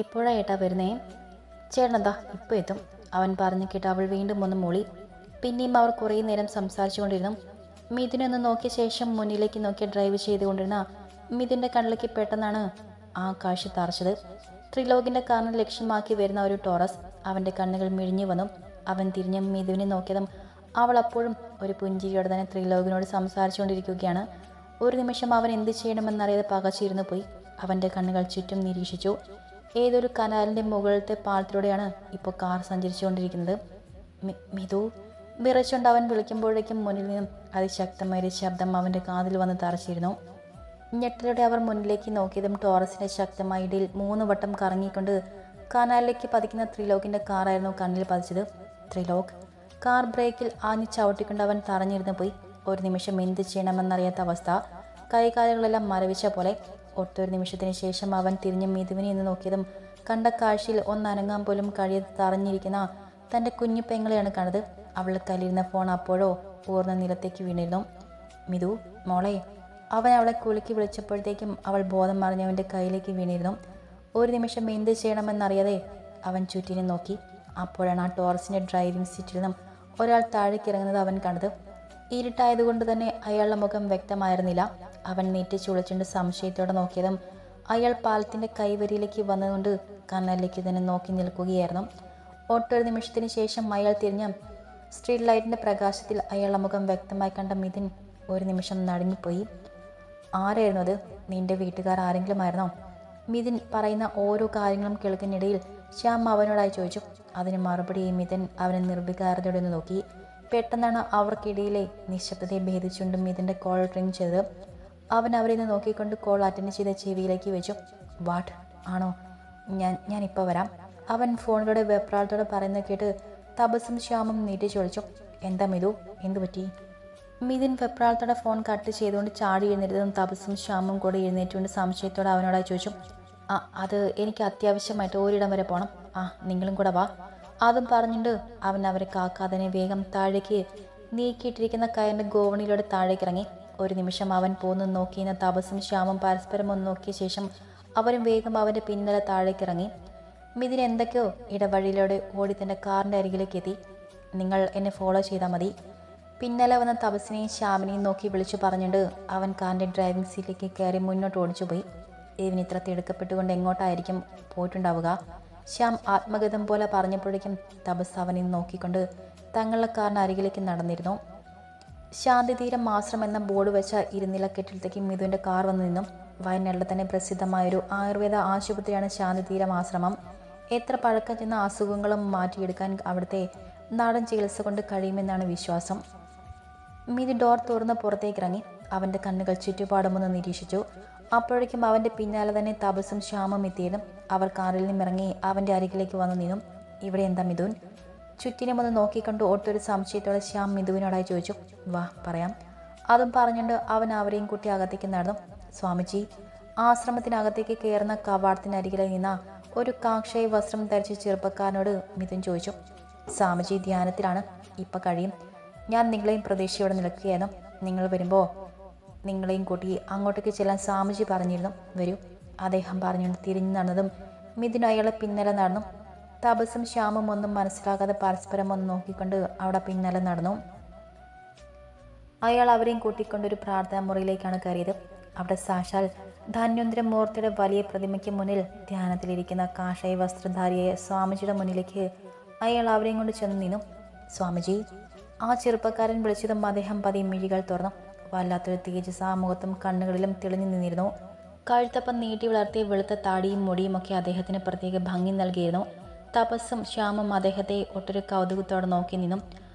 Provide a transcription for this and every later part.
എപ്പോഴാ ഏട്ടാ വരുന്നേ? ചേട്ടനെന്താ ഇപ്പോൾ എത്തും, അവൻ പറഞ്ഞു കേട്ട് അവൾ വീണ്ടും ഒന്ന് മൂളി. പിന്നെയും അവർ കുറേ നേരം സംസാരിച്ചുകൊണ്ടിരുന്നു. മിഥുനൊന്ന് നോക്കിയ ശേഷം മുന്നിലേക്ക് നോക്കി ഡ്രൈവ് ചെയ്തുകൊണ്ടിരുന്ന മിഥുൻ്റെ കണ്ണിലേക്ക് പെട്ടെന്നാണ് ആ കാഴ്ച തറച്ചത്. ത്രിലോകിൻ്റെ കാറിന് ലക്ഷ്യമാക്കി വരുന്ന ഒരു ടോറസ്. അവൻ്റെ കണ്ണുകൾ മിഴിഞ്ഞു വന്നു. അവൻ തിരിഞ്ഞ് മിഥുനെ നോക്കിയതും അവൾ അപ്പോഴും ഒരു പുഞ്ചിരിയോടെ തന്നെ ത്രിലോകിനോട് സംസാരിച്ചുകൊണ്ടിരിക്കുകയാണ്. ഒരു നിമിഷം അവൻ എന്ത് ചെയ്യണമെന്നറിയാതെ പകച്ചിരുന്നു പോയി. അവൻ്റെ കണ്ണുകൾ ചുറ്റും നിരീക്ഷിച്ചു. ഏതൊരു കനാലിൻ്റെ മുകളിലത്തെ പാലത്തിലൂടെയാണ് ഇപ്പോൾ കാർ സഞ്ചരിച്ചുകൊണ്ടിരിക്കുന്നത്. മിഥു വിറച്ചുകൊണ്ട് അവൻ വിളിക്കുമ്പോഴേക്കും മുന്നിൽ നിന്നും അതിശക്തമായൊരു ശബ്ദം അവൻ്റെ കാതിൽ വന്ന് തറച്ചിരുന്നു. ഞെട്ടലോടെ അവർ മുന്നിലേക്ക് നോക്കിയതും ടോറസിൻ്റെ ശക്തമായ ഇടയിൽ 3 വട്ടം കറങ്ങിക്കൊണ്ട് കനാലിലേക്ക് പതിക്കുന്ന ത്രിലോകിൻ്റെ കാറായിരുന്നു കണ്ണിൽ പതിച്ചത്. ത്രിലോക് കാർ ബ്രേക്കിൽ ആഞ്ഞു ചവിട്ടിക്കൊണ്ട് അവൻ തറഞ്ഞിരുന്നു പോയി. ഒരു നിമിഷം എന്ത് ചെയ്യണമെന്നറിയാത്ത അവസ്ഥ. കൈകാലുകളെല്ലാം മരവിച്ച പോലെ. ഒട്ടൊരു നിമിഷത്തിന് ശേഷം അവൻ തിരിഞ്ഞ് മിഥുവിനെ എന്ന് നോക്കിയതും കണ്ട കാഴ്ചയിൽ ഒന്നനങ്ങാൻ പോലും കഴിയാതെ തറഞ്ഞിരിക്കുന്ന തൻ്റെ കുഞ്ഞു പെങ്ങളെയാണ് കണ്ടത്. അവളുടെ കയ്യിലിരുന്ന ഫോൺ അപ്പോഴോ ഊർന്ന നിലത്തേക്ക് വീണിരുന്നു. മിഥു മോളെ, അവൻ അവളെ കുലുക്കി വിളിച്ചപ്പോഴത്തേക്കും അവൾ ബോധം മറിഞ്ഞവൻ്റെ കയ്യിലേക്ക് വീണിരുന്നു. ഒരു നിമിഷം എന്ത് ചെയ്യണമെന്നറിയാതെ അവൻ ചുറ്റിനെ നോക്കി. അപ്പോഴാണ് ആ ടോറസിൻ്റെ ഡ്രൈവിംഗ് സീറ്റിൽ നിന്നും ഒരാൾ താഴേക്ക് ഇറങ്ങുന്നത് അവൻ കണ്ടത്. ഇരുട്ടായതുകൊണ്ട് തന്നെ അയാളുടെ മുഖം വ്യക്തമായിരുന്നില്ല. അവൻ നീട്ടി ചുളിച്ചുകൊണ്ട് സംശയത്തോടെ നോക്കിയതും അയാൾ പാലത്തിൻ്റെ കൈവരിയിലേക്ക് വന്നതുകൊണ്ട് കനാലിലേക്ക് തന്നെ നോക്കി നിൽക്കുകയായിരുന്നു. ഒട്ടൊരു നിമിഷത്തിന് ശേഷം അയാൾ തിരിഞ്ഞ സ്ട്രീറ്റ് ലൈറ്റിൻ്റെ പ്രകാശത്തിൽ അയാളുടെ മുഖം വ്യക്തമായി കണ്ട മിഥുൻ ഒരു നിമിഷം നടുങ്ങിപ്പോയി. ആരായിരുന്നു അത്? നിന്റെ വീട്ടുകാർ ആരെങ്കിലും ആയിരുന്നോ? മിഥുൻ പറയുന്ന ഓരോ കാര്യങ്ങളും കേൾക്കുന്നിടയിൽ ശ്യാം അവനോടായി ചോദിച്ചു. അതിന് മറുപടി മിഥുൻ അവനെ നിർവികാരതയോടെ ഒന്ന് നോക്കി. പെട്ടെന്നാണ് അവർക്കിടയിലെ നിശബ്ദതയെ ഭേദിച്ചുകൊണ്ട് മിഥുൻ്റെ കോൾ റിംഗ് ചെയ്തത്. അവൻ അവരെ നിന്ന് നോക്കിക്കൊണ്ട് കോൾ അറ്റൻഡ് ചെയ്ത ചെവിയിലേക്ക് വെച്ചു. വാട്ട് ആണോ? ഞാനിപ്പോൾ വരാം, അവൻ ഫോണിലൂടെ വെപ്രാളത്തോടെ പറയുന്നത് കേട്ട് തപസ്സും ശ്യാമും നീട്ടി ചൊളിച്ചു. എന്താ മിഥു, എന്തു പറ്റി? മിഥുൻ വെപ്രാളത്തോടെ ഫോൺ കട്ട് ചെയ്തുകൊണ്ട് ചാടി എഴുന്നേറ്റതും തപസ്സും ശ്യാമും കൂടെ എഴുന്നേറ്റുകൊണ്ട് സംശയത്തോടെ അവനോടായി ചോദിച്ചു. അത് എനിക്ക് അത്യാവശ്യമായിട്ട് ഒരിടം വരെ പോകണം. നിങ്ങളും കൂടെ വാ. അതും പറഞ്ഞിട്ട് അവൻ അവരെ കാക്കാതെ വേഗം താഴേക്ക് നീക്കിയിട്ടിരിക്കുന്ന കയറിൻ്റെ ഗോവണിയിലൂടെ താഴേക്ക് ഇറങ്ങി. ഒരു നിമിഷം അവൻ പോന്നു നോക്കിയിരുന്ന തപസ്സും ശ്യാമും പരസ്പരം ഒന്ന് നോക്കിയ ശേഷം അവരും വേഗം അവൻ്റെ പിന്നാലെ താഴേക്ക് ഇറങ്ങി. മിഥുൻ എന്തൊക്കെയോ ഇടവഴിയിലൂടെ ഓടി തൻ്റെ കാറിൻ്റെ അരികിലേക്ക് എത്തി. നിങ്ങൾ എന്നെ ഫോളോ ചെയ്താൽ മതി. പിന്നാലെ വന്ന തപസ്സിനെയും ശ്യാമിനെയും നോക്കി വിളിച്ചു പറഞ്ഞിട്ട് അവൻ കാറിൻ്റെ ഡ്രൈവിംഗ് സീറ്റിലേക്ക് കയറി മുന്നോട്ട് ഓടിച്ചു പോയി. ഇവന് ഇത്ര തിടുക്കപ്പെട്ടുകൊണ്ട് എങ്ങോട്ടായിരിക്കും പോയിട്ടുണ്ടാവുക? ശ്യാം ആത്മഗതം പോലെ പറഞ്ഞപ്പോഴേക്കും തപസ് അവനെ നോക്കിക്കൊണ്ട് തങ്ങളുടെ കാറിന് അരികിലേക്ക് നടന്നിരുന്നു. ശാന്തിതീരം ആശ്രമം എന്ന ബോർഡ് വെച്ച ഇരുനില കെട്ടിടത്തേക്ക് മിഥുവിൻ്റെ കാർ വന്നു നിന്നും. വയനാട്ടിലെ തന്നെ പ്രസിദ്ധമായൊരു ആയുർവേദ ആശുപത്രിയാണ് ശാന്തിതീരം ആശ്രമം. എത്ര പഴക്കം ചെന്ന അസുഖങ്ങളും മാറ്റിയെടുക്കാൻ അവിടുത്തെ നാടൻ ചികിത്സ കൊണ്ട് കഴിയുമെന്നാണ് വിശ്വാസം. മിഥുൻ ഡോർ തുറന്ന് പുറത്തേക്ക് ഇറങ്ങി. അവൻ്റെ കണ്ണുകൾ ചുറ്റുപാടുമൊന്ന് നിരീക്ഷിച്ചു. അപ്പോഴേക്കും അവൻ്റെ പിന്നാലെ തന്നെ തപസ്സും ശ്യാമും എത്തിയതും അവർ കാറിൽ നിന്നും ഇറങ്ങി അവൻ്റെ അരികിലേക്ക് വന്നു നിന്നും. ഇവിടെ എന്താ മിഥുൻ? ചുറ്റിനും ഒന്ന് നോക്കിക്കൊണ്ട് ഒട്ടൊരു സംശയത്തോടെ ശ്യാം മിഥുവിനോടായി ചോദിച്ചു. വാ പറയാം. അതും പറഞ്ഞുകൊണ്ട് അവൻ അവരെയും കൂട്ടി അകത്തേക്ക് നടന്നു. സ്വാമിജി, ആശ്രമത്തിനകത്തേക്ക് കയറുന്ന കവാടത്തിനരികിലായി നിന്ന ഒരു കാക്ഷായ വസ്ത്രം ധരിച്ച ചെറുപ്പക്കാരനോട് മിഥുൻ ചോദിച്ചു. സ്വാമിജി ധ്യാനത്തിലാണ്, ഇപ്പം കഴിയും. ഞാൻ നിങ്ങളെയും പ്രതീക്ഷയോടെ നിൽക്കുകയായിരുന്നു. നിങ്ങൾ വരുമ്പോൾ നിങ്ങളെയും കൂട്ടി അങ്ങോട്ടേക്ക് ചെല്ലാൻ സ്വാമിജി പറഞ്ഞിരുന്നു. വരൂ, അദ്ദേഹം പറഞ്ഞുകൊണ്ട് തിരിഞ്ഞു നടന്നതും മിഥുൻ അയാളെ പിന്നാലെ നടന്നു. തപസ്സും ശ്യാമും ഒന്നും മനസ്സിലാകാതെ പരസ്പരം ഒന്ന് നോക്കിക്കൊണ്ട് അവിടെ പിന്നാലെ നടന്നു. അയാൾ അവരെയും കൂട്ടിക്കൊണ്ടൊരു പ്രാർത്ഥനാ മുറിയിലേക്കാണ് കയറിയത്. അവിടെ സാക്ഷാൽ ധന്വന്തര മൂർത്തിയുടെ വലിയ പ്രതിമയ്ക്ക് മുന്നിൽ ധ്യാനത്തിലിരിക്കുന്ന കാഷായ വസ്ത്രധാരിയായ സ്വാമിജിയുടെ മുന്നിലേക്ക് അയാൾ അവരെയും കൊണ്ട് ചെന്ന് നിന്നു. സ്വാമിജി, ആ ചെറുപ്പക്കാരൻ വിളിച്ചതും അദ്ദേഹം പതിയെ മിഴികൾ തുറന്നു. വല്ലാത്തൊരു തേജസ് ആ മുഖത്തും കണ്ണുകളിലും തെളിഞ്ഞു നിന്നിരുന്നു. കഴുത്തപ്പം നീട്ടി വളർത്തിയ വെളുത്ത താടിയും മുടിയും ഒക്കെ അദ്ദേഹത്തിന് പ്രത്യേക ഭംഗി നൽകിയിരുന്നു. തപസ്സും ശ്യാമും അദ്ദേഹത്തെ ഒട്ടൊരു കൗതുകത്തോടെ നോക്കി നിന്നും.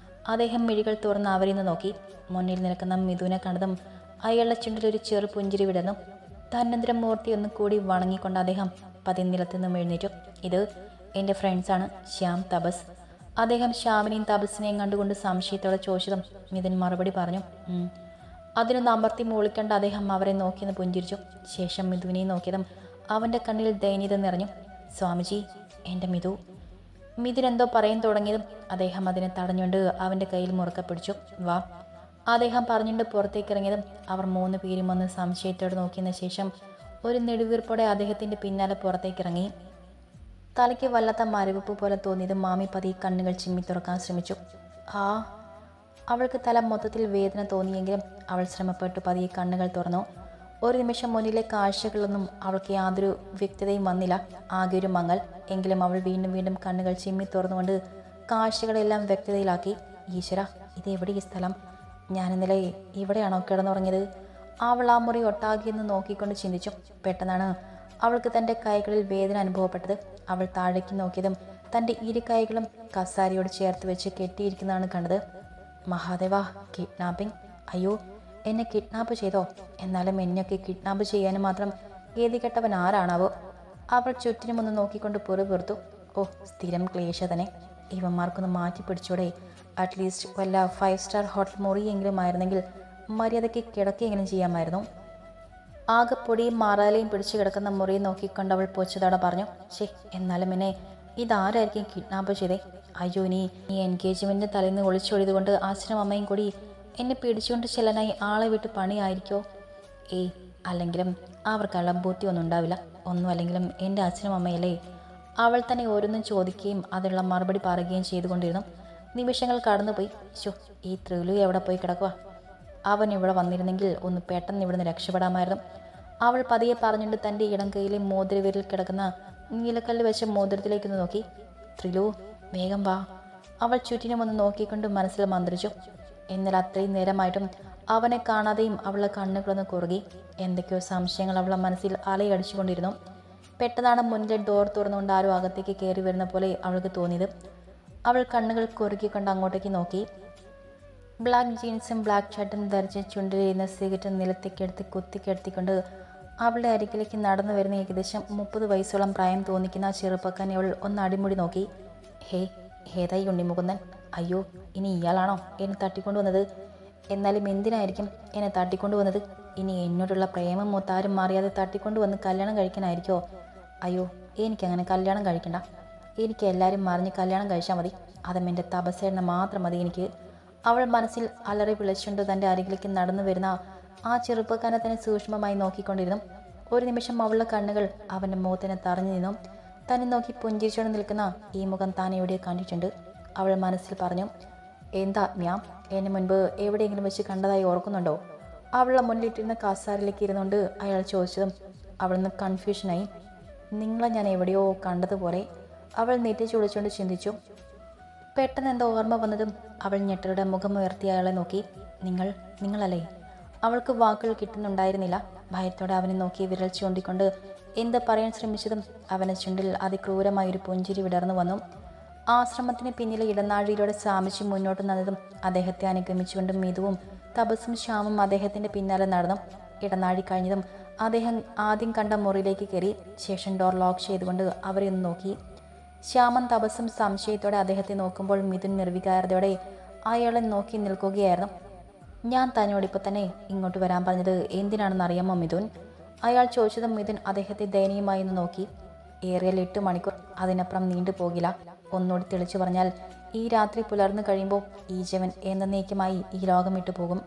അദ്ദേഹം മിഴികൾ തുറന്ന് അവരിൽ നിന്ന് നോക്കി. മുന്നിൽ നിൽക്കുന്ന മിഥുനെ കണ്ടതും അയാളുടെ ചുണ്ടിലൊരു ചെറു പുഞ്ചിരി വിടർന്നു. ധന്വന്തരമൂർത്തി ഒന്ന് കൂടി വണങ്ങിക്കൊണ്ട് അദ്ദേഹം പതിയെ നിലത്തുനിന്നും എഴുന്നേറ്റു. ഇത് എൻ്റെ ഫ്രണ്ട്സാണ്, ശ്യാം, തപസ്. അദ്ദേഹം ശ്യാമിനെയും തപസ്സിനെയും കണ്ടുകൊണ്ട് സംശയത്തോടെ ചോദിച്ചതും മിഥുൻ മറുപടി പറഞ്ഞു. അതിനൊന്ന് അമർത്തി മൂളിക്കണ്ട് അദ്ദേഹം അവരെ നോക്കിയെന്ന് പുഞ്ചിരിച്ചു. ശേഷം മിഥുവിനെയും നോക്കിയതും അവൻ്റെ കണ്ണിൽ ദയനീയത നിറഞ്ഞു. സ്വാമിജി, എൻ്റെ മിഥു. മിഥുൻ എന്തോ പറയാൻ തുടങ്ങിയതും അദ്ദേഹം അതിനെ തടഞ്ഞുകൊണ്ട് അവൻ്റെ കയ്യിൽ മുറുക്കെ പിടിച്ചു. വാ, അദ്ദേഹം പറഞ്ഞുകൊണ്ട് പുറത്തേക്ക് ഇറങ്ങിയതും അവർ 3 പേരും ഒന്ന് സംശയത്തോടെ നോക്കിയതിനു ശേഷം ഒരു നെടുവീർപ്പോടെ അദ്ദേഹത്തിൻ്റെ പിന്നാലെ പുറത്തേക്ക് ഇറങ്ങി. തലയ്ക്ക് വല്ലാത്ത മരവിപ്പ് പോലെ തോന്നിയത് മാമി പതിയെ കണ്ണുകൾ ചിമ്മി തുറക്കാൻ ശ്രമിച്ചു. ആ അവൾക്ക് തല മൊത്തത്തിൽ വേദന തോന്നിയെങ്കിലും അവൾ ശ്രമപ്പെട്ടു പതിയെ കണ്ണുകൾ തുറന്നു. ഒരു നിമിഷം മുന്നിലെ കാഴ്ചകളൊന്നും അവൾക്ക് യാതൊരു വ്യക്തതയും വന്നില്ല. ആകെ ഒരു മങ്ങൽ. എങ്കിലും അവൾ വീണ്ടും വീണ്ടും കണ്ണുകൾ ചിമ്മി തുറന്നുകൊണ്ട് കാഴ്ചകളെല്ലാം വ്യക്തതയിലാക്കി. ഈശ്വര, ഇതെവിടെ ഈ സ്ഥലം? ഞാൻ ഇന്നലെ ഇവിടെയാണോ കിടന്നുറങ്ങിയത്? അവൾ ആ മുറി ഒട്ടാകിയെന്ന് നോക്കിക്കൊണ്ട് ചിന്തിച്ചു. പെട്ടെന്നാണ് അവൾക്ക് തൻ്റെ കൈകളിൽ വേദന അനുഭവപ്പെട്ടത്. അവൾ താഴേക്ക് നോക്കിയതും തൻ്റെ ഇരു കൈകളും കസാരയോട് ചേർത്ത് വെച്ച് കെട്ടിയിരിക്കുന്നതാണ് കണ്ടത്. മഹാദേവ, കിഡ്നാപ്പിംഗ്! അയ്യോ, എന്നെ കിഡ്നാപ്പ് ചെയ്തോ? എന്നാലും എന്നെയൊക്കെ കിഡ്നാപ്പ് ചെയ്യാനും മാത്രം ഗതികെട്ടവൻ ആരാണാവോ? അവൾ ചുറ്റിനുമൊന്ന് നോക്കിക്കൊണ്ട് പുറപുറത്തു. ഓ, സ്ഥിരം ക്ലേശ തന്നെ. ഇവന്മാർക്കൊന്ന് മാറ്റി പിടിച്ചൂടെ? അറ്റ്ലീസ്റ്റ് വല്ല 5 സ്റ്റാർ ഹോട്ടൽ മുറിയെങ്കിലും ആയിരുന്നെങ്കിൽ മര്യാദയ്ക്ക് കിടക്കുകയെങ്കിലും ചെയ്യാമായിരുന്നു. ആകെ പൊടിയും മാറാലയും പിടിച്ചു കിടക്കുന്ന മുറിയെ നോക്കിക്കൊണ്ട് അവൾ പൊച്ചതോടെ പറഞ്ഞു. എന്നാലും എന്നെ ഇതാരായിരിക്കും കിഡ്നാപ്പ് ചെയ്തേ? അയ്യോ, ഇനി ഈ എൻഗേജ്മെൻറ്റിന് തലേന്ന് ഒളിച്ചൊഴിതുകൊണ്ട് അച്ഛനും അമ്മയും കൂടി എന്നെ പിടിച്ചുകൊണ്ട് ചെല്ലാനായി ആളെ വിട്ട് പണിയായിരിക്കോ? അല്ലെങ്കിലും അവർക്കുള്ള ബുദ്ധിയൊന്നും ഉണ്ടാവില്ല. ഒന്നും അല്ലെങ്കിലും എൻ്റെ അച്ഛനും അമ്മയല്ലേ? അവൾ തന്നെ ഓരോന്നും ചോദിക്കുകയും അതിനുള്ള മറുപടി പറയുകയും ചെയ്തുകൊണ്ടിരുന്നു. നിമിഷങ്ങൾ കടന്നുപോയി. ഈ ത്രിലു എവിടെ പോയി കിടക്കുക? അവൻ ഇവിടെ വന്നിരുന്നെങ്കിൽ ഒന്ന് പെട്ടെന്ന് ഇവിടുന്ന് രക്ഷപ്പെടാമായിരുന്നു. അവൾ പതിയെ പറഞ്ഞുകൊണ്ട് തൻ്റെ ഇടം കൈയിലെ മോതിരവിരൽ കിടക്കുന്ന നീലക്കല്ല് വെച്ച മോതിരത്തിലേക്കൊന്ന് നോക്കി. ത്രിലു, വേഗം വാ. അവൾ ചുറ്റിനുമൊന്ന് നോക്കിക്കൊണ്ട് മനസ്സിൽ മന്ത്രിച്ചു. എന്നാൽ അത്രയും നേരമായിട്ടും അവനെ കാണാതെയും അവളുടെ കണ്ണുകളൊന്ന് കുറുകി. എന്തൊക്കെയോ സംശയങ്ങൾ അവളുടെ മനസ്സിൽ അലയടിച്ചുകൊണ്ടിരുന്നു. പെട്ടെന്നാണ് മുന്നിലെ ഡോർ തുറന്നുകൊണ്ട് ആരോ അകത്തേക്ക് കയറി വരുന്ന പോലെ അവൾക്ക് തോന്നിയത്. അവൾ കണ്ണുകൾ കുറുക്കിക്കൊണ്ട് അങ്ങോട്ടേക്ക് നോക്കി. ബ്ലാക്ക് ജീൻസും ബ്ലാക്ക് ഷർട്ടും ധരിച്ച് ചുണ്ടിലിരുന്ന സിഗരറ്റ് നിലത്തേക്കെടുത്ത് കുത്തിക്കെടുത്തിക്കൊണ്ട് അവളുടെ അരികിലേക്ക് നടന്നു വരുന്ന ഏകദേശം 30 വയസ്സോളം പ്രായം തോന്നിക്കുന്ന ചെറുപ്പക്കാരനെ അവൾ ഒന്ന് അടിമുടി നോക്കി. ഏതായി ഉണ്ണിമുകുന്ദൻ? അയ്യോ, ഇനി ഇയാളാണോ എന്നെ തട്ടിക്കൊണ്ടുവന്നത്? എന്നാലും എന്തിനായിരിക്കും എന്നെ തട്ടിക്കൊണ്ടുവന്നത്? ഇനി എന്നോടുള്ള പ്രേമം മൊത്താരും മാറിയാതെ തട്ടിക്കൊണ്ടുവന്ന് കല്യാണം കഴിക്കാനായിരിക്കോ? അയ്യോ, എനിക്കങ്ങനെ കല്യാണം കഴിക്കണ്ട. എനിക്ക് എല്ലാവരും മറിഞ്ഞ് കല്യാണം കഴിച്ചാൽ മതി. അതും എൻ്റെ തപസ്സേടനെ മാത്രം മതി എനിക്ക്. അവൾ മനസ്സിൽ അലറി വിളിച്ചുകൊണ്ട് തൻ്റെ അരികിലേക്ക് നടന്നു വരുന്ന ആ ചെറുപ്പക്കാരനെ തന്നെ സൂക്ഷ്മമായി നോക്കിക്കൊണ്ടിരുന്നു. ഒരു നിമിഷം അവളുടെ കണ്ണുകൾ അവൻ്റെ മുഖത്തിനെ തറഞ്ഞു നിന്നു. തന്നെ നോക്കി പുഞ്ചിരിച്ചോടെ നിൽക്കുന്ന ഈ മുഖം താൻ എവിടെയോ കണ്ടിട്ടുണ്ട്. അവൾ മനസ്സിൽ പറഞ്ഞു. എന്താ മ്യാം, എന്നെ മുൻപ് എവിടെയെങ്കിലും വെച്ച് കണ്ടതായി ഓർക്കുന്നുണ്ടോ? അവളുടെ മുന്നിലിട്ടിരുന്ന കസാരയിലേക്ക് ഇരുന്നുകൊണ്ട് അയാൾ ചോദിച്ചതും അവളൊന്ന് കൺഫ്യൂഷനായി. നിങ്ങളെ ഞാൻ എവിടെയോ കണ്ടതുപോലെ അവൾ നെറ്റി ചുളിച്ചുകൊണ്ട് ചിന്തിച്ചു. പെട്ടെന്ന് എന്തോ ഓർമ്മ വന്നതും അവൾ ഞെട്ടലുടെ മുഖമുയർത്തി അയാളെ നോക്കി. നിങ്ങളല്ലേ? അവൾക്ക് വാക്കുകൾ കിട്ടുന്നുണ്ടായിരുന്നില്ല. ഭയത്തോടെ അവനെ നോക്കി വിരൽ ചൂണ്ടിക്കൊണ്ട് എന്ത് പറയാൻ ശ്രമിച്ചതും അവൻ്റെ ചുണ്ടിൽ അതിക്രൂരമായൊരു പുഞ്ചിരി വിടർന്നു വന്നു. ആശ്രമത്തിന് പിന്നിലെ ഇടനാഴിയിലൂടെ സാമിച്ച് മുന്നോട്ട് നടന്നതും അദ്ദേഹത്തെ അനുഗമിച്ചുകൊണ്ട് മിതുവും തപസ്സും ശ്യാമും അദ്ദേഹത്തിൻ്റെ പിന്നാലെ നടന്നു. ഇടനാഴി കഴിഞ്ഞതും അദ്ദേഹം ആദ്യം കണ്ട മുറിയിലേക്ക് കയറി. ശേഷം ഡോർ ലോക്ക് ചെയ്തുകൊണ്ട് അവരെ ഒന്ന് നോക്കി. ശ്യാമൻ തപസ്സും സംശയത്തോടെ അദ്ദേഹത്തെ നോക്കുമ്പോൾ മിഥുൻ നിർവികാരതയോടെ അയാളെ നോക്കി നിൽക്കുകയായിരുന്നു. ഞാൻ തന്നോടിപ്പോൾ തന്നെ ഇങ്ങോട്ട് വരാൻ പറഞ്ഞത് എന്തിനാണെന്ന് അറിയാമോ മിഥുൻ? അയാൾ ചോദിച്ചതും മിഥുൻ അദ്ദേഹത്തെ ദയനീയമായി ഒന്ന് നോക്കി. ഏറിയാൽ 8 മണിക്കൂർ, അതിനപ്പുറം നീണ്ടു പോകില്ല. ഒന്നുകൂടി തെളിച്ചു പറഞ്ഞാൽ ഈ രാത്രി പുലർന്നു കഴിയുമ്പോൾ ഈ ജീവൻ എന്നേക്കുമായി ഈ ലോകം വിട്ടു പോകും.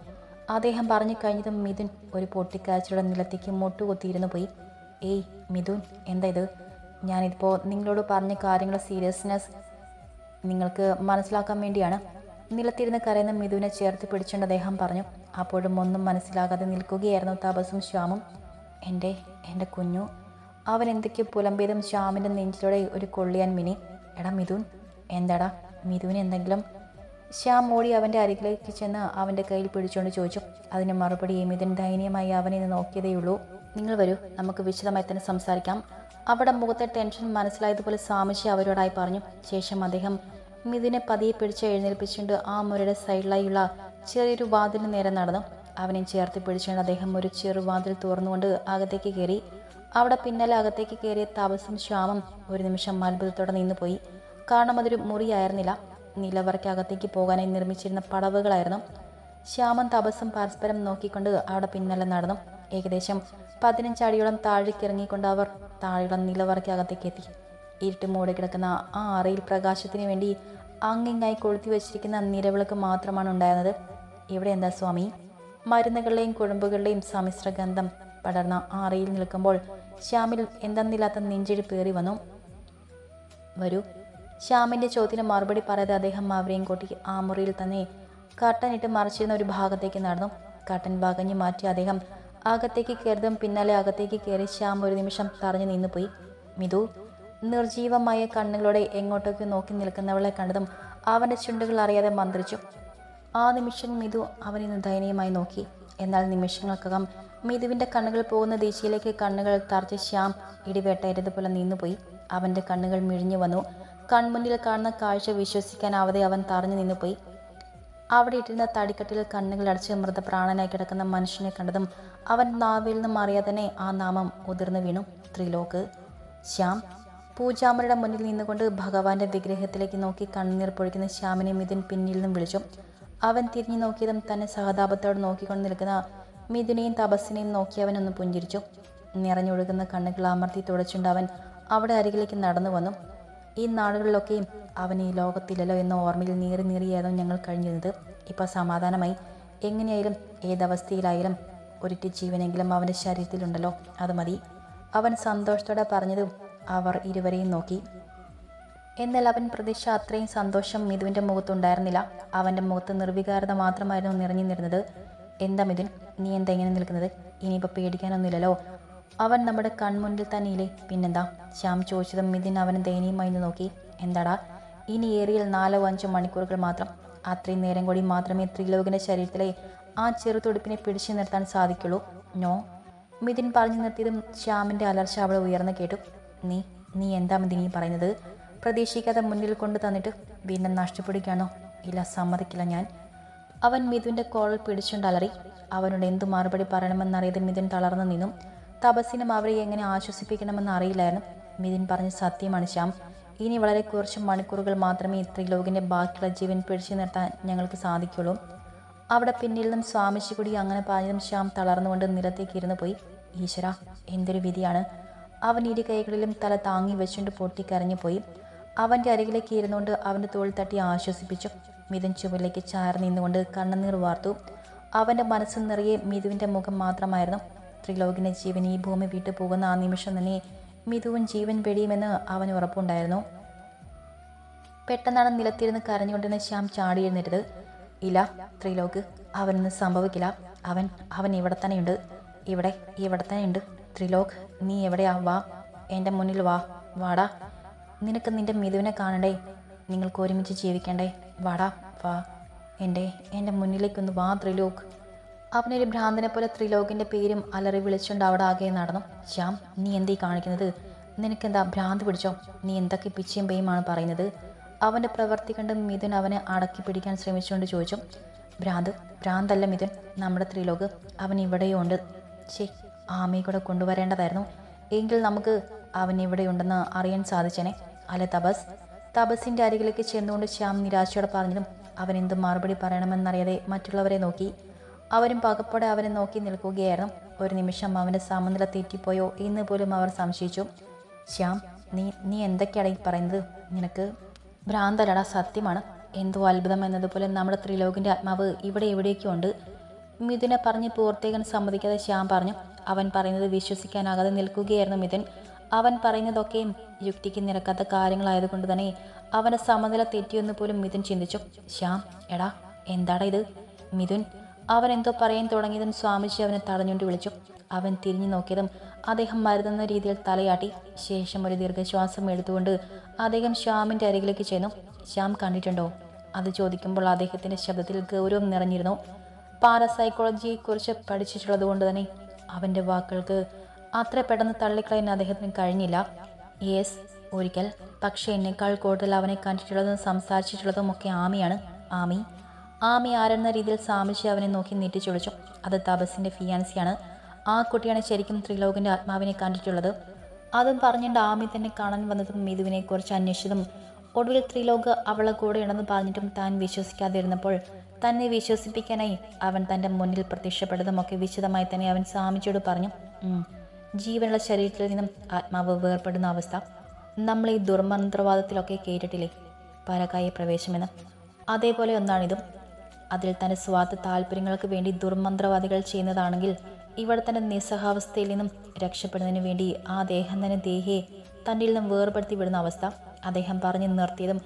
അദ്ദേഹം പറഞ്ഞു കഴിഞ്ഞതും മിഥുൻ ഒരു പൊട്ടിക്കാഴ്ചയുടെ നിലത്തേക്ക് മുട്ടുകുത്തിയിരുന്നു പോയി. മിഥുൻ, എന്താ ഇത്? ഞാനിതിപ്പോൾ നിങ്ങളോട് പറഞ്ഞ കാര്യങ്ങളുടെ സീരിയസ്നെസ് നിങ്ങൾക്ക് മനസ്സിലാക്കാൻ വേണ്ടിയാണ്. നിലത്തിരുന്ന് കരയുന്ന മിഥുനെ ചേർത്ത് പിടിച്ചുകൊണ്ട് അദ്ദേഹം പറഞ്ഞു. അപ്പോഴും ഒന്നും മനസ്സിലാകാതെ നിൽക്കുകയായിരുന്നു തപസ്സും ശ്യാമും. എൻ്റെ കുഞ്ഞു. അവൻ എന്തൊക്കെയോ പുലമ്പിയതും ശ്യാമിൻ്റെ നെഞ്ചിലൂടെ ഒരു കൊള്ളിയാൻ മിനി. എടാ മിഥുൻ, എന്താടാ? മിഥുന് എന്തെങ്കിലും? ശ്യാം ഓടി അവൻ്റെ അരികിലേക്ക് ചെന്ന് അവൻ്റെ കയ്യിൽ പിടിച്ചുകൊണ്ട് ചോദിച്ചു. അതിന് മറുപടി മിഥുൻ ദയനീയമായി അവനെ നോക്കിയതേയുള്ളൂ. നിങ്ങൾ വരൂ, നമുക്ക് വിശദമായി തന്നെ സംസാരിക്കാം. അവിടെ മുഖത്തെ ടെൻഷൻ മനസ്സിലായതുപോലെ സാമിച്ചി അവരോടായി പറഞ്ഞു. ശേഷം അദ്ദേഹം മിഥുനെ പതിയെ പിടിച്ച് എഴുന്നേൽപ്പിച്ചുകൊണ്ട് ആ മുറിയുടെ സൈഡിലായുള്ള ചെറിയൊരു വാതിലിന് നേരെ നടന്നു. അവനെ ചേർത്ത് പിടിച്ചുകൊണ്ട് അദ്ദേഹം ഒരു ചെറുവാതിൽ തുറന്നുകൊണ്ട് അകത്തേക്ക് കയറി. അവിടെ പിന്നാലെ അകത്തേക്ക് കയറിയ തപസ്സും ശ്യാമും ഒരു നിമിഷം അത്ഭുതത്തോടെ നിന്നുപോയി. കാരണം അതൊരു മുറിയായിരുന്നില്ല, നിലവറയ്ക്ക് അകത്തേക്ക് പോകാനായി നിർമ്മിച്ചിരുന്ന പടവുകളായിരുന്നു. ശ്യാമും തപസ്സും പരസ്പരം നോക്കിക്കൊണ്ട് അവിടെ പിന്നാലെ നടന്നു. ഏകദേശം 15 അടിയോളം താഴേക്കിറങ്ങിക്കൊണ്ട് അവർ താഴെയുള്ള നിലവറയ്ക്ക് അകത്തേക്ക് എത്തി. ഇരുട്ട് മൂടി കിടക്കുന്ന ആ അറയിൽ പ്രകാശത്തിന് വേണ്ടി അങ്ങിങ്ങായി കൊളുത്തി വെച്ചിരിക്കുന്ന നിലവിളക്ക് മാത്രമാണ് ഉണ്ടായിരുന്നത്. ഇവിടെ എന്താ സ്വാമി? മരുന്നുകളുടെയും കുഴമ്പുകളുടെയും സമ്മിശ്രഗന്ധം പടർന്ന ആ അറയിൽ നിൽക്കുമ്പോൾ ശ്യാമിൽ എന്തെന്നില്ലാത്ത നെഞ്ചിടി പേറി വന്നു. വരൂ. ശ്യാമിൻ്റെ ചോദ്യത്തിന് മറുപടി പറയാതെ അദ്ദേഹം അവരെയും കൂട്ടി ആ മുറിയിൽ തന്നെ കട്ടനിട്ട് മറച്ചിരുന്ന ഒരു ഭാഗത്തേക്ക് നടന്നു. കട്ടൻ വകഞ്ഞു മാറ്റി അദ്ദേഹം അകത്തേക്ക് കയറിയതും പിന്നാലെ അകത്തേക്ക് കയറി ശ്യാം ഒരു നിമിഷം തറഞ്ഞു നിന്നുപോയി. മിതു നിർജീവമായ കണ്ണുകളോടെ എങ്ങോട്ടൊക്കെ നോക്കി നിൽക്കുന്നവളെ കണ്ടതും അവൻ്റെ ചുണ്ടുകൾ അറിയാതെ മന്ത്രിച്ചു. ആ നിമിഷം മിതു അവനിന്ന് ദയനീയമായി നോക്കി. എന്നാൽ നിമിഷങ്ങൾക്കകം മിതുവിൻ്റെ കണ്ണുകൾ പോകുന്ന ദിശയിലേക്ക് കണ്ണുകൾ തറച്ച് ശ്യാം ഇടിവേട്ടയതുപോലെ നിന്നുപോയി. അവൻ്റെ കണ്ണുകൾ മിഴിഞ്ഞു വന്നു. കൺമുന്നിൽ കാണുന്ന കാഴ്ച വിശ്വസിക്കാനാവാതെ അവൻ തറഞ്ഞു നിന്നുപോയി. അവിടെ ഇട്ടിരുന്ന തടിക്കട്ടിൽ കണ്ണുകൾ അടച്ച് മൃതപ്രാണനായി കിടക്കുന്ന മനുഷ്യനെ കണ്ടതും അവൻ നാവിൽ നിന്നും അറിയാതെ തന്നെ ആ നാമം ഉതിർന്നു വീണു. ത്രിലോക്. ശ്യാം. പൂജാമരുടെ മുന്നിൽ നിന്നുകൊണ്ട് ഭഗവാന്റെ വിഗ്രഹത്തിലേക്ക് നോക്കി കണ്ണീർ പൊഴിക്കുന്ന ശ്യാമിനെ മിഥുൻ പിന്നിൽ നിന്നും വിളിച്ചു. അവൻ തിരിഞ്ഞു നോക്കിയതും തന്നെ സഹതാപത്തോടെ നോക്കിക്കൊണ്ട് നിൽക്കുന്ന മിഥുനെയും തപസ്സിനെയും നോക്കി അവനൊന്ന് പുഞ്ചിരിച്ചു. നിറഞ്ഞൊഴുകുന്ന കണ്ണുകൾ അമർത്തി തുടച്ചുകൊണ്ട് അവൻ അവിടെ അരികിലേക്ക് നടന്നു വന്നു. ഈ നാടുകളിലൊക്കെയും അവൻ ഈ ലോകത്തില്ലല്ലോ എന്ന ഓർമ്മയിൽ നീറി നീറിയായിരുന്നു ഞങ്ങൾ കഴിഞ്ഞിരുന്നത്. ഇപ്പോൾ സമാധാനമായി. എങ്ങനെയായാലും ഏതവസ്ഥയിലായാലും ഒരിറ്റ് ജീവനെങ്കിലും അവൻ്റെ ശരീരത്തിലുണ്ടല്ലോ, അത് മതി. അവൻ സന്തോഷത്തോടെ പറഞ്ഞതും അവർ ഇരുവരെയും നോക്കി. എന്നാൽ അവൻ പ്രതീക്ഷ അത്രയും സന്തോഷം മിഥുവിൻ്റെ മുഖത്തുണ്ടായിരുന്നില്ല. അവൻ്റെ മുഖത്ത് നിർവികാരത മാത്രമായിരുന്നു നിറഞ്ഞു നിരുന്നത്. എന്താ മിഥുൻ, നീ എന്താ ഇങ്ങനെ നിൽക്കുന്നത്? ഇനിയിപ്പോൾ പേടിക്കാനൊന്നുമില്ലല്ലോ. അവൻ നമ്മുടെ കൺമുന്നിൽ തന്നെയില്ലേ, പിന്നെന്താ? ശ്യാം ചോദിച്ചതും മിഥുൻ അവനെ ദയനീയമായി നോക്കി. എന്താടാ, ഇനി ഏറിയാൽ 4-5 മണിക്കൂറുകൾ മാത്രം. അത്രയും നേരം കൂടി മാത്രമേ ത്രിലോകിൻ്റെ ശരീരത്തിലെ ആ ചെറുതുടുപ്പിനെ പിടിച്ചു നിർത്താൻ സാധിക്കുള്ളൂ. നോ. മിഥുൻ പറഞ്ഞു നിർത്തിയതും ശ്യാമിൻ്റെ അലർച്ച അവളെ ഉയർന്നു കേട്ടു. നീ എന്താ മിഥുൻ ഈ പറയുന്നത്? പ്രതീക്ഷിക്കാതെ മുന്നിൽ കൊണ്ടു തന്നിട്ട് വീണ്ടും നഷ്ടപ്പെടുകയാണോ? ഇല്ല, സമ്മതിക്കില്ല ഞാൻ. അവൻ മിഥുൻ്റെ കോളിൽ പിടിച്ചുകൊണ്ട് അലറി. അവനോട് എന്തു മറുപടി പറയണമെന്നറിയാതെ മിഥുൻ തളർന്നു നിന്നു. തപസ്സിനും അവരെ എങ്ങനെ ആശ്വസിപ്പിക്കണമെന്ന് അറിയില്ലായിരുന്നു. മിഥുൻ പറഞ്ഞ സത്യമാണ് ശ്യാം. ഇനി വളരെ കുറച്ച് മണിക്കൂറുകൾ മാത്രമേ ത്രിലോകിൻ്റെ ബാക്കിയുള്ള ജീവൻ പിടിച്ചു നിർത്താൻ ഞങ്ങൾക്ക് സാധിക്കുള്ളൂ. അവിടെ പിന്നിൽ നിന്നും സ്വാമിജി കൂടി അങ്ങനെ പറഞ്ഞതും ശ്യാം തളർന്നുകൊണ്ട് നിലത്തേക്ക് ഇരുന്നു പോയി. ഈശ്വര, എന്തൊരു വിധിയാണ്. അവൻ ഇരു കൈകളിലും തല താങ്ങി വെച്ചുകൊണ്ട് പൊട്ടിക്കരഞ്ഞു പോയി. അവൻ്റെ അരികിലേക്ക് ഇരുന്നുകൊണ്ട് അവൻ്റെ തോളിൽ തട്ടി ആശ്വസിപ്പിച്ചു. മിഥുൻ ചുവരിലേക്ക് ചാർന്ന് നിന്നുകൊണ്ട് കണ്ണുനീർ വാർത്തു. അവൻ്റെ മനസ്സ് നിറയെ മിഥുവിൻ്റെ മുഖം മാത്രമായിരുന്നു. ത്രിലോകിൻ്റെ ജീവൻ ഈ ഭൂമി വിട്ടു പോകുന്ന ആ നിമിഷം തന്നെ മിഥുവും ജീവൻ വെടിയുമെന്ന് അവന് ഉറപ്പുണ്ടായിരുന്നു. പെട്ടെന്നാണ് നിലത്തിരുന്ന് കരഞ്ഞുകൊണ്ടിരുന്ന ശ്യാം ചാടിയിരുന്നിരുന്നത്. ഇല്ല ത്രിലോക്, അവനൊന്നും സംഭവിക്കില്ല. അവൻ ഇവിടെ തന്നെയുണ്ട്. ഇവിടെ തന്നെയുണ്ട്. ത്രിലോക്, നീ എവിടെയാ? വാ, എൻ്റെ മുന്നിൽ വാ. വാടാ, നിനക്ക് നിൻ്റെ മിഥുവിനെ കാണണ്ടേ? നിങ്ങൾക്ക് ഒരുമിച്ച് ജീവിക്കണ്ടേ? വാടാ, വാ, എൻ്റെ മുന്നിലേക്കൊന്ന് വാ ത്രിലോക്. അവനൊരു ഭ്രാന്തനെ പോലെ ത്രിലോകിൻ്റെ പേരും അലറി വിളിച്ചുകൊണ്ട് അവിടെ ആകെ നടന്നു. ശ്യാം, നീ എന്തീ കാണിക്കുന്നത്? നിനക്കെന്താ ഭ്രാന്ത് പിടിച്ചോ? നീ എന്തൊക്കെ പിച്ചയും പേയുമാണ് പറയുന്നത്? അവൻ്റെ പ്രവൃത്തി കണ്ട് മിഥുൻ അവനെ അടക്കി പിടിക്കാൻ ശ്രമിച്ചുകൊണ്ട് ചോദിച്ചു. ഭ്രാന്തല്ല മിഥുൻ, നമ്മുടെ ത്രിലോക്. അവൻ ഇവിടെയും ഉണ്ട്. ആമയെ കൂടെ കൊണ്ടുവരേണ്ടതായിരുന്നു. എങ്കിൽ നമുക്ക് അവൻ ഇവിടെയുണ്ടെന്ന് അറിയാൻ സാധിച്ചേനെ. അല്ലെ തപസ്സിൻ്റെ അരികിലേക്ക് ചെന്നുകൊണ്ട് ശ്യാം നിരാശയോടെ പറഞ്ഞതും അവൻ എന്ത് മറുപടി പറയണമെന്നറിയാതെ മറ്റുള്ളവരെ നോക്കി. അവരും പകപ്പോടെ അവനെ നോക്കി നിൽക്കുകയായിരുന്നു. ഒരു നിമിഷം അവൻ്റെ സമനില തെറ്റിപ്പോയോ എന്ന് പോലും അവർ സംശയിച്ചു. ശ്യാം, നീ എന്തൊക്കെയാണ് ഈ പറയുന്നത്? നിനക്ക് ഭ്രാന്തലടാ, സത്യമാണ്. എന്തോ അത്ഭുതം എന്നതുപോലെ നമ്മുടെ ത്രിലോകിൻ്റെ ആത്മാവ് ഇവിടെ എവിടെയൊക്കെ ഉണ്ട്. മിഥുനെ പറഞ്ഞ് പൂർത്തേകൻ സമ്മതിക്കാതെ ശ്യാം പറഞ്ഞു. അവൻ പറയുന്നത് വിശ്വസിക്കാനാകാതെ നിൽക്കുകയായിരുന്നു മിഥുൻ. അവൻ പറയുന്നതൊക്കെയും യുക്തിക്ക് നിരക്കാത്ത കാര്യങ്ങളായതുകൊണ്ട് തന്നെ അവൻ്റെ സമനില തെറ്റിയെന്ന് പോലും മിഥുൻ ചിന്തിച്ചു. ശ്യാം, എടാ, എന്താടാ ഇത്? മിഥുൻ അവൻ എന്തോ പറയാൻ തുടങ്ങിയതും സ്വാമിജി അവനെ തടഞ്ഞുകൊണ്ട് വിളിച്ചു. അവൻ തിരിഞ്ഞു നോക്കിയതും അദ്ദേഹം മരുതെന്ന രീതിയിൽ തലയാട്ടി. ശേഷം ഒരു ദീർഘശ്വാസം എടുത്തുകൊണ്ട് അദ്ദേഹം ശ്യാമിൻ്റെ അരികിലേക്ക് ചെന്നു. ശ്യാം കണ്ടിട്ടുണ്ടോ? അത് ചോദിക്കുമ്പോൾ അദ്ദേഹത്തിൻ്റെ ശബ്ദത്തിൽ ഗൗരവം നിറഞ്ഞിരുന്നു. പാരസൈക്കോളജിയെക്കുറിച്ച് പഠിച്ചിട്ടുള്ളത് കൊണ്ട് തന്നെ അവൻ്റെ വാക്കുകൾക്ക് അത്ര പെട്ടെന്ന് തള്ളിക്കളയാൻ അദ്ദേഹത്തിന് കഴിഞ്ഞില്ല. യെസ്, ഒരിക്കൽ. പക്ഷേ എന്നേക്കാൾ കൂടുതൽ അവനെ കണ്ടിട്ടുള്ളതും സംസാരിച്ചിട്ടുള്ളതും ഒക്കെ ആമിയാണ്. ആമി ആരെന്ന രീതിയിൽ സ്വാമിജി അവനെ നോക്കി നീട്ടിച്ചൊളിച്ചു. അത് തപസ്സിൻ്റെ ഫിയാൻസിയാണ്. ആ കുട്ടിയാണ് ശരിക്കും ത്രിലോകിൻ്റെ ആത്മാവിനെ കണ്ടിട്ടുള്ളത്. അതും പറഞ്ഞുകൊണ്ട് ആമി തന്നെ കാണാൻ വന്നതും മിഥുവിനെക്കുറിച്ച് അന്വേഷിച്ചതും ഒടുവിൽ ത്രിലോക് അവളെ കൂടെ ഉണ്ടെന്ന് പറഞ്ഞിട്ടും താൻ വിശ്വസിക്കാതിരുന്നപ്പോൾ തന്നെ വിശ്വസിപ്പിക്കാനായി അവൻ തൻ്റെ മുന്നിൽ പ്രത്യക്ഷപ്പെട്ടതുമൊക്കെ വിശദമായി തന്നെ അവൻ സ്വാമിജിയോട് പറഞ്ഞു. ജീവനുള്ള ശരീരത്തിൽ നിന്നും ആത്മാവ് വേർപ്പെടുന്ന അവസ്ഥ നമ്മൾ ഈ ദുർമന്ത്രവാദത്തിലൊക്കെ കേട്ടിട്ടില്ലേ, പരകായ പ്രവേശമെന്ന്? അതേപോലെ ഒന്നാണിതും. അതിൽ തൻ്റെ സ്വാർത്ഥ താല്പര്യങ്ങൾക്ക് വേണ്ടി ദുർമന്ത്രവാദികൾ ചെയ്യുന്നതാണെങ്കിൽ ഇവിടെ തൻ്റെ നിസ്സഹാവസ്ഥയിൽ നിന്നും രക്ഷപ്പെടുന്നതിന് വേണ്ടി ആ ദേഹം തന്നെ ദേഹിയെ തന്നിൽ നിന്നും വേർപെടുത്തി വിടുന്ന അവസ്ഥ. അദ്ദേഹം പറഞ്ഞു നിർത്തിയതും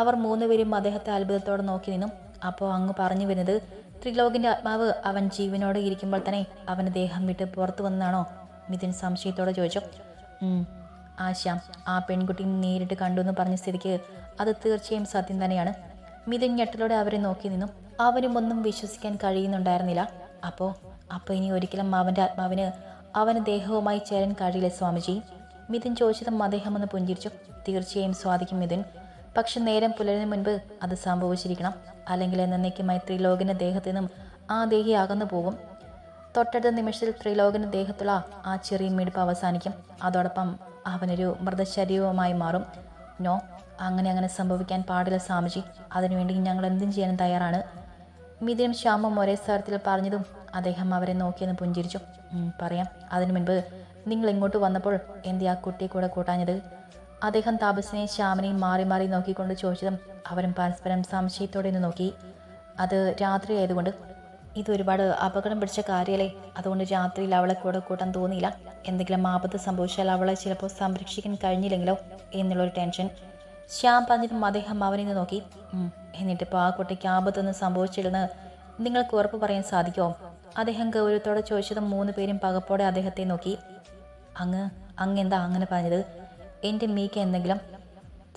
അവർ മൂന്നുപേരും അദ്ദേഹത്തെ അത്ഭുതത്തോടെ നോക്കി നിന്നു. അപ്പോൾ അങ്ങ് പറഞ്ഞു വരുന്നത് ത്രിലോകിൻ്റെ ആത്മാവ് അവൻ ജീവനോടെ ഇരിക്കുമ്പോൾ തന്നെ അവൻ്റെ ദേഹം വിട്ട് പുറത്തു വന്നതാണോ? മിഥുൻ സംശയത്തോടെ ചോദിച്ചു. ആശാം, ആ പെൺകുട്ടി നേരിട്ട് കണ്ടു എന്ന് പറഞ്ഞ സ്ഥിതിക്ക് അത് തീർച്ചയായും സത്യം തന്നെയാണ്. മിഥുൻ ഞെട്ടലോടെ അവരെ നോക്കി നിന്നു. അവനും ഒന്നും വിശ്വസിക്കാൻ കഴിയുന്നുണ്ടായിരുന്നില്ല. അപ്പോൾ ഇനി ഒരിക്കലും അവൻ്റെ ആത്മാവിന് അവന് ദേഹവുമായി ചേരാൻ കഴിയില്ല സ്വാമിജി? മിഥുൻ ചോദിച്ചതും അദ്ദേഹം ഒന്ന് പുഞ്ചിരിച്ചു. തീർച്ചയായും സ്വാധിക്കും മിഥുൻ. പക്ഷെ നേരം പുലരുന്നതിന് മുൻപ് അത് സംഭവിച്ചിരിക്കണം. അല്ലെങ്കിൽ എന്നേക്കുമായി ത്രിലോകിൻ്റെ ദേഹത്തു നിന്നും ആ ദേഹി അകന്നു പോകും. തൊട്ടടുത്ത നിമിഷത്തിൽ ത്രിലോകിൻ്റെ ദേഹത്തുള്ള ആ ചെറിയ മിടിപ്പ് അവസാനിക്കും. അതോടൊപ്പം അവനൊരു മൃതശരീരവുമായി മാറും. നോ, അങ്ങനെ സംഭവിക്കാൻ പാടില്ല സ്വാമിജി. അതിനുവേണ്ടി ഞങ്ങൾ എന്തും ചെയ്യാൻ തയ്യാറാണ്. മിഥുനും ശ്യാമും ഒരേ സ്വരത്തിൽ പറഞ്ഞതും അദ്ദേഹം അവരെ നോക്കിയെന്ന് പുഞ്ചിരിച്ചു. പറയാം. അതിനു മുൻപ് നിങ്ങൾ ഇങ്ങോട്ട് വന്നപ്പോൾ എന്തേ ആ കുട്ടിയെ കൂടെ കൂട്ടാഞ്ഞത്? അദ്ദേഹം താപസിനെയും ശ്യാമിനെയും മാറി മാറി നോക്കിക്കൊണ്ട് ചോദിച്ചതും അവരും പരസ്പരം സംശയത്തോടെ ഒന്ന് നോക്കി. അത് രാത്രി ആയതുകൊണ്ട്. ഇതൊരുപാട് അപകടം പിടിച്ച കാര്യമല്ലേ? അതുകൊണ്ട് രാത്രിയിൽ അവളെ കൂടെ കൂട്ടാൻ തോന്നിയില്ല. എന്തെങ്കിലും ആപത്ത് സംഭവിച്ചാൽ അവളെ ചിലപ്പോൾ സംരക്ഷിക്കാൻ കഴിഞ്ഞില്ലെങ്കിലോ എന്നുള്ളൊരു ടെൻഷൻ. ശ്യാം പറഞ്ഞതും അദ്ദേഹം അവനെ നോക്കി. എന്നിട്ടിപ്പോൾ ആ കുട്ടിക്ക് ആപത്തൊന്നും സംഭവിച്ചില്ലെന്ന് നിങ്ങൾക്ക് ഉറപ്പ് പറയാൻ സാധിക്കുമോ? അദ്ദേഹം ഗൗരവത്തോടെ ചോദിച്ചതും മൂന്ന് പേരും പകപ്പോടെ അദ്ദേഹത്തെ നോക്കി. അങ്ങ് എന്താ അങ്ങനെ പറഞ്ഞത്? എൻ്റെ മീക്ക് എന്തെങ്കിലും?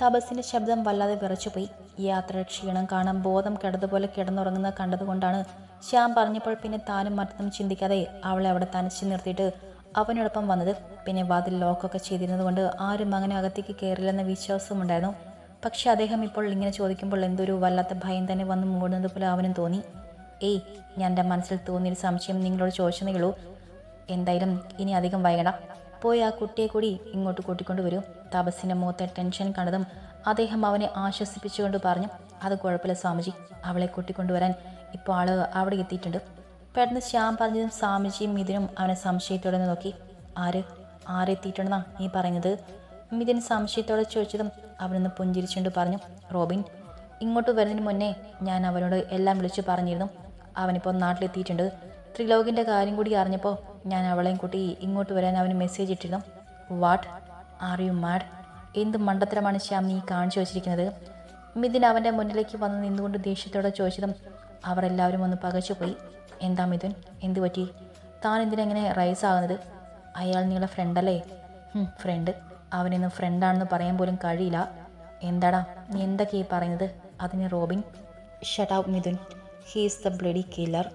തപസ്സിൻ്റെ ശബ്ദം വല്ലാതെ വിറച്ചുപോയി. യാത്ര ക്ഷീണം കാണാൻ ബോധം കിടതുപോലെ കിടന്നുറങ്ങുന്ന കണ്ടതുകൊണ്ടാണ് ശ്യാം പറഞ്ഞപ്പോൾ പിന്നെ താനും മറ്റൊന്നും ചിന്തിക്കാതെ അവളെ അവിടെ തനിച്ച് നിർത്തിയിട്ട് അവനോടൊപ്പം വന്നത്. പിന്നെ വാതിൽ ലോക്കൊക്കെ ചെയ്തിരുന്നത് കൊണ്ട് ആരും അങ്ങനെ അകത്തേക്ക് കയറില്ലെന്ന വിശ്വാസമുണ്ടായിരുന്നു. പക്ഷെ അദ്ദേഹം ഇപ്പോൾ ഇങ്ങനെ ചോദിക്കുമ്പോൾ എന്തൊരു വല്ലാത്ത ഭയം തന്നെ വന്ന് മൂടുന്നത് പോലെ അവനും തോന്നി. ഞാൻ എൻ്റെ മനസ്സിൽ തോന്നിയൊരു സംശയം നിങ്ങളോട് ചോദിച്ചതേ ഉള്ളൂ. എന്തായാലും ഇനി അധികം വൈകണ്ട. പോയി ആ കുട്ടിയെ കൂടി ഇങ്ങോട്ട് കൂട്ടിക്കൊണ്ട് വരൂ. തപസ്സിൻ്റെ മുഖത്തെ ടെൻഷൻ കണ്ടതും അദ്ദേഹം അവനെ ആശ്വസിപ്പിച്ചുകൊണ്ട് പറഞ്ഞു. അത് കുഴപ്പമില്ല സ്വാമിജി, അവളെ കൂട്ടിക്കൊണ്ടുവരാൻ ഇപ്പോൾ ആള് അവിടെ എത്തിയിട്ടുണ്ട്. പെട്ടെന്ന് ശ്യാം പറഞ്ഞതും സ്വാമിജിയും മിഥുനും അവനെ സംശയത്തോടെ നോക്കി. ആരെത്തിയിട്ടുണ്ടെന്നാ നീ പറയുന്നത്? മിഥുൻ സംശയത്തോടെ ചോദിച്ചതും അവനൊന്ന് പുഞ്ചിരിച്ചുകൊണ്ട് പറഞ്ഞു. റോബിൻ. ഇങ്ങോട്ട് വരുന്നതിന് മുന്നേ ഞാൻ അവനോട് എല്ലാം വിളിച്ചു പറഞ്ഞിരുന്നു. അവനിപ്പോൾ നാട്ടിലെത്തിയിട്ടുണ്ട്. ത്രിലോകിൻ്റെ കാര്യം കൂടി അറിഞ്ഞപ്പോൾ ഞാൻ അവളെയും കൂട്ടി ഇങ്ങോട്ട് വരാൻ അവന് മെസ്സേജ് ഇട്ടിരുന്നു. What are you mad? എന്ത് മണ്ടത്തരമാണ് ശ്യാം നീ കാണിച്ചു വച്ചിരിക്കുന്നത്? മിഥുൻ അവൻ്റെ മുന്നിലേക്ക് വന്ന് നിന്നുകൊണ്ട് ദേഷ്യത്തോടെ ചോദിച്ചതും അവരെല്ലാവരും ഒന്ന് പകച്ചുപോയി. എന്താ മിഥുൻ, എന്തു പറ്റി? താൻ എന്തിനെങ്ങനെ റൈസ് ആകുന്നത്? അയാൾ നിങ്ങളുടെ ഫ്രണ്ടല്ലേ? ഫ്രണ്ട്? അവനൊന്നും ഫ്രണ്ടാണെന്ന് പറയാൻ പോലും കഴിയില്ല. എന്താടാ നീ എന്തൊക്കെയായി പറയുന്നത്? അതിന് Robin. Shut out Mithun, he is the bloody killer.